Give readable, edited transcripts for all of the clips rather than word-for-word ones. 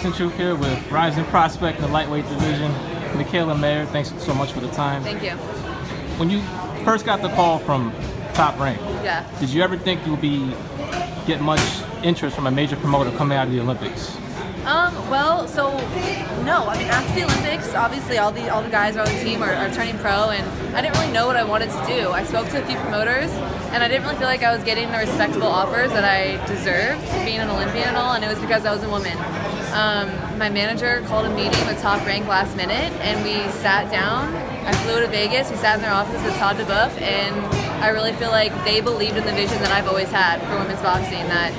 Truth here with rising prospect in the lightweight division, Mikaela Mayer. Thanks so much for the time. Thank you. When you first got the call from Top Rank, Yeah. did you ever think you would get much interest from a major promoter coming out of the Olympics? Well, so no. I mean, after the Olympics, obviously all the guys on the team are turning pro, and I didn't really know what I wanted to do. I spoke to a few promoters, and I didn't really feel like I was getting the respectable offers that I deserved, being an Olympian and all. And it was because I was a woman. My manager called a meeting with Top Rank last minute, and we sat down. I flew to Vegas. We sat in their office with Todd DeBuff, and I really feel like they believed in the vision that I've always had for women's boxing, that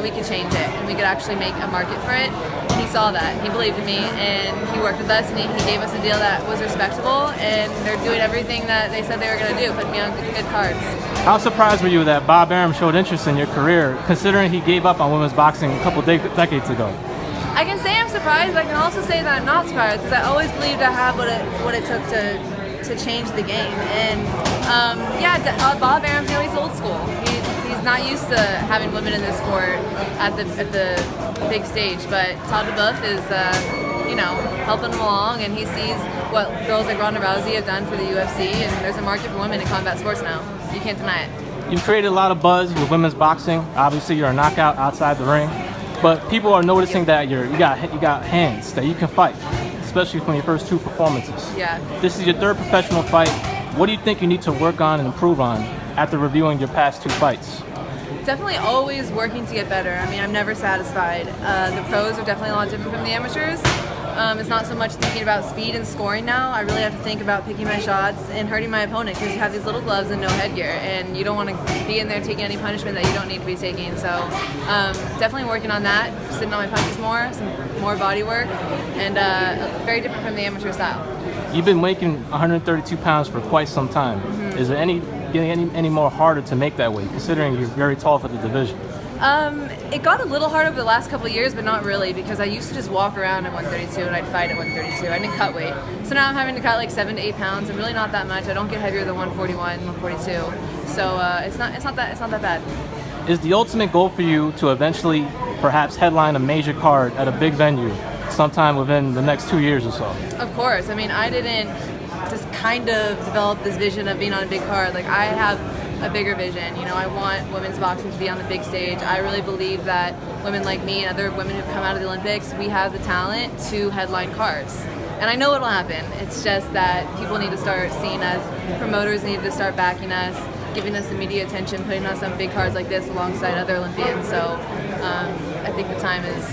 we could change it and we could actually make a market for it. And he saw that. He believed in me, and he worked with us, and he gave us a deal that was respectable, and they're doing everything that they said they were going to do, put me on good cards. How surprised were you that Bob Arum showed interest in your career, considering he gave up on women's boxing a couple decades ago? I can say I'm surprised, but I can also say that I'm not surprised, because I always believed I had what it took to change the game. And Bob Arum's, he's old school. He's not used to having women in this sport at the big stage, but Todd DeBuff is helping him along, and he sees what girls like Ronda Rousey have done for the UFC, and there's a market for women in combat sports now. You can't deny it. You've created a lot of buzz with women's boxing. Obviously, you're a knockout outside the ring, but people are noticing that you got hands, that you can fight, especially from your first two performances. Yeah. This is your third professional fight. What do you think you need to work on and improve on after reviewing your past two fights? Definitely always working to get better. I mean, I'm never satisfied. The pros are definitely a lot different from the amateurs. It's not so much thinking about speed and scoring now. I really have to think about picking my shots and hurting my opponent, because you have these little gloves and no headgear, and you don't want to be in there taking any punishment that you don't need to be taking. So definitely working on that, sitting on my punches more, some more body work, and very different from the amateur style. You've been weighing 132 pounds for quite some time. Mm-hmm. Is there getting any more harder to make that weight, considering you're very tall for the division? It got a little harder over the last couple of years, but not really, because I used to just walk around at 132 and I'd fight at 132. I didn't cut weight. So now I'm having to cut like 7 to 8 pounds, and really not that much. I don't get heavier than 141, 142. So it's not that bad. Is the ultimate goal for you to eventually perhaps headline a major card at a big venue sometime within the next 2 years or so? Of course. I mean, I didn't just kind of develop this vision of being on a big card. Like, I have a bigger vision. I want women's boxing to be on the big stage. I really believe that women like me and other women who've come out of the Olympics, we have the talent to headline cards. And I know it'll happen. It's just that people need to start seeing us. Promoters need to start backing us, giving us the media attention, putting us on big cards like this alongside other Olympians. So I think the time is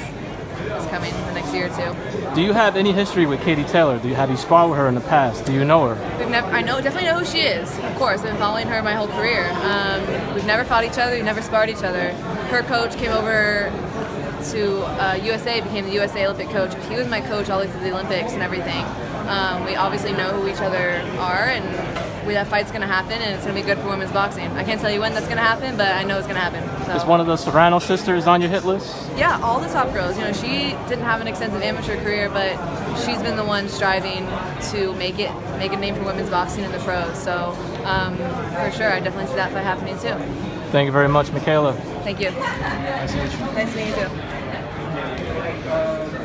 coming in the next year or two. Do you have any history with Katie Taylor? Have you sparred with her in the past? Do you know her? I definitely know who she is. Of course, I've been following her my whole career. We've never fought each other. We've never sparred each other. Her coach came over to USA, became the USA Olympic coach. He was my coach all the way through the Olympics and everything. We obviously know who each other are, and that fight's going to happen, and it's going to be good for women's boxing. I can't tell you when that's going to happen, but I know it's going to happen. So. Is one of the Serrano sisters on your hit list? Yeah, all the top girls. She didn't have an extensive amateur career, but she's been the one striving to make a name for women's boxing in the pros. So for sure, I definitely see that fight happening too. Thank you very much, Mikaela. Thank you. Nice to meet you. Nice to meet you too.